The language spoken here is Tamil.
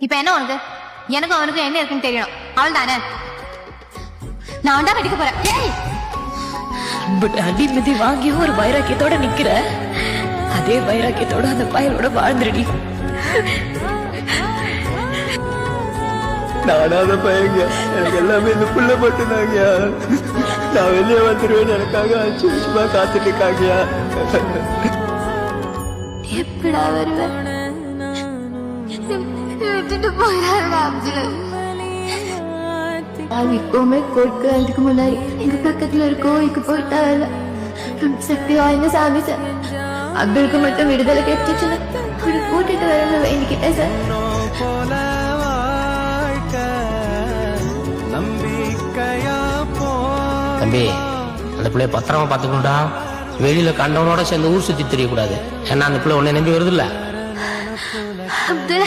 இப்ப என்ன உனக்கு? எனக்கும் அவனுக்கும் என்ன இருக்குன்னு தெரியணும். அவள் தானே நான் வந்தா வெடிக்க போறேன். பட் அடி மிதி வாங்கி ஒரு வைராக்கியத்தோட நிக்கிற, அதே வைராக்கியத்தோட அந்த பயலோட வாழ்ந்துருடி. நானாத பையங்க, எனக்கு எல்லாமே இந்த புள்ள மட்டும்தாங்க. நான் வெளியே வந்துருவேன், எனக்காக அச்சு விஷயமா காத்துட்டு இருக்காங்க. எப்படா வருவேன்? விட்டுட்டு போயிடாத. நான் இப்பவுமே கோட்கிறதுக்கு முன்னாடி எங்க பக்கத்துல ஒரு கோயிலுக்கு போயிட்டா சக்தி வாய்ந்த சாமி சார். அப்துலுக்கு மட்டும் விடுதலை கிடைச்சிச்சுன்னா அவரை கூட்டிட்டு வரணும் வேண்டிக்கிட்டேன் சார். தம்பி, அந்த பிள்ளைய பத்திரமா பாத்துக்கணும்டா. வெளியில கண்டவனோட சேர்ந்து ஊர் சுத்தி தெரியக்கூடாது. ஏன்னா அந்த பிள்ளை உன்னை நம்பி வருது இல்ல. அப்துல்